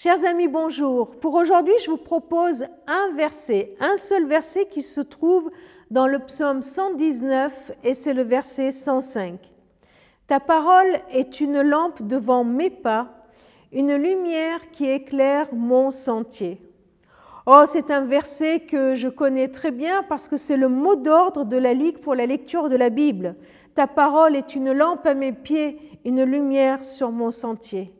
Chers amis, bonjour. Pour aujourd'hui, je vous propose un seul verset qui se trouve dans le psaume 119 et c'est le verset 105. Ta parole est une lampe devant mes pas, une lumière qui éclaire mon sentier. Oh, c'est un verset que je connais très bien parce que c'est le mot d'ordre de la Ligue pour la lecture de la Bible. Ta parole est une lampe à mes pieds, une lumière sur mon sentier.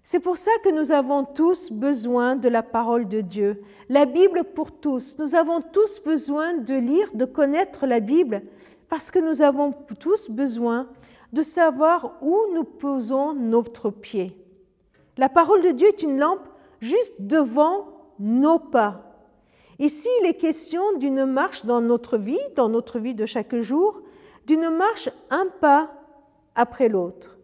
C'est pour ça que nous avons tous besoin de la parole de Dieu. La Bible pour tous. Nous avons tous besoin de lire, de connaître la Bible parce que nous avons tous besoin de savoir où nous posons notre pied. La parole de Dieu est une lampe juste devant nos pas. Ici, il est question d'une marche dans notre vie de chaque jour, d'une marche un pas après l'autre.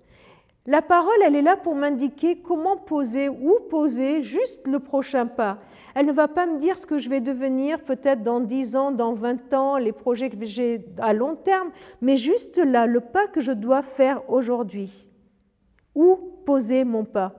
La parole, elle est là pour m'indiquer comment poser, où poser juste le prochain pas. Elle ne va pas me dire ce que je vais devenir peut-être dans 10 ans, dans 20 ans, les projets que j'ai à long terme, mais juste là, le pas que je dois faire aujourd'hui. Où poser mon pas?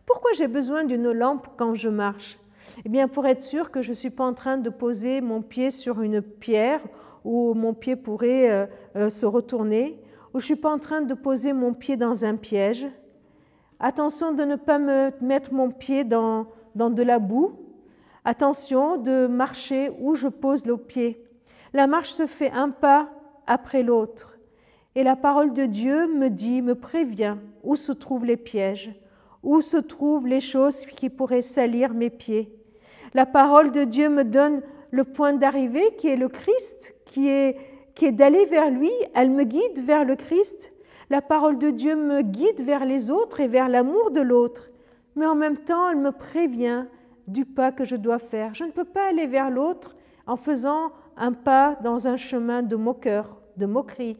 Pourquoi j'ai besoin d'une lampe quand je marche? Eh bien, pour être sûr que je ne suis pas en train de poser mon pied sur une pierre où mon pied pourrait se retourner, où je ne suis pas en train de poser mon pied dans un piège. Attention de ne pas me mettre mon pied dans de la boue. Attention de marcher où je pose le pied. La marche se fait un pas après l'autre. Et la parole de Dieu me prévient où se trouvent les pièges, où se trouvent les choses qui pourraient salir mes pieds. La parole de Dieu me donne le point d'arrivée qui est le Christ, qui est d'aller vers lui, elle me guide vers le Christ. La parole de Dieu me guide vers les autres et vers l'amour de l'autre. Mais en même temps, elle me prévient du pas que je dois faire. Je ne peux pas aller vers l'autre en faisant un pas dans un chemin de moqueur, de moquerie.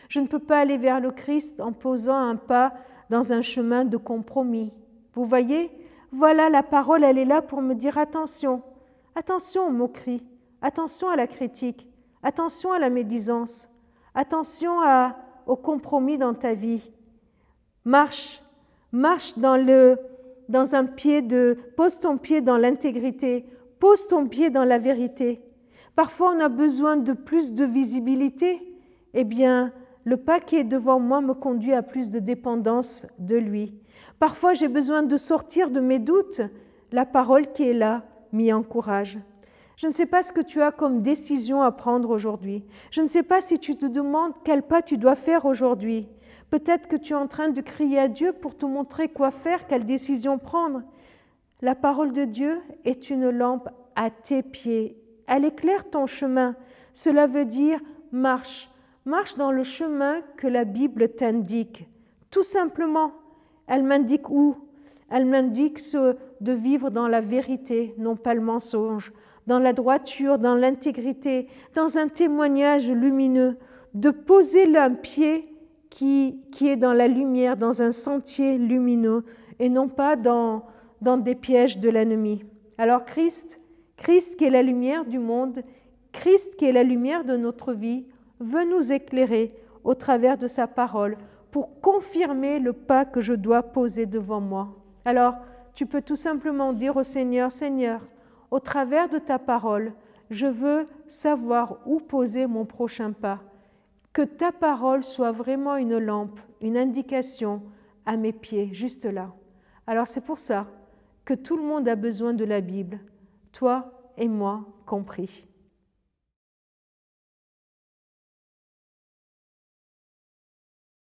Je ne peux pas aller vers le Christ en posant un pas dans un chemin de compromis. Vous voyez, voilà la parole, elle est là pour me dire attention, attention aux moqueries, attention à la critique. Attention à la médisance, attention au compromis dans ta vie. Marche pose ton pied dans l'intégrité, pose ton pied dans la vérité. Parfois, on a besoin de plus de visibilité. Eh bien, le pas qui est devant moi me conduit à plus de dépendance de lui. Parfois, j'ai besoin de sortir de mes doutes. La parole qui est là m'y encourage. Je ne sais pas ce que tu as comme décision à prendre aujourd'hui. Je ne sais pas si tu te demandes quel pas tu dois faire aujourd'hui. Peut-être que tu es en train de crier à Dieu pour te montrer quoi faire, quelle décision prendre. La parole de Dieu est une lampe à tes pieds. Elle éclaire ton chemin. Cela veut dire marche. Marche dans le chemin que la Bible t'indique. Tout simplement, elle m'indique où? Elle m'indique de vivre dans la vérité, non pas le mensonge, dans la droiture, dans l'intégrité, dans un témoignage lumineux, de poser un pied qui est dans la lumière, dans un sentier lumineux, et non pas dans des pièges de l'ennemi. Alors Christ qui est la lumière du monde, Christ qui est la lumière de notre vie, veut nous éclairer au travers de sa parole pour confirmer le pas que je dois poser devant moi. Alors, tu peux tout simplement dire au Seigneur, Seigneur, au travers de ta parole, je veux savoir où poser mon prochain pas. Que ta parole soit vraiment une lampe, une indication à mes pieds, juste là. Alors c'est pour ça que tout le monde a besoin de la Bible, toi et moi compris.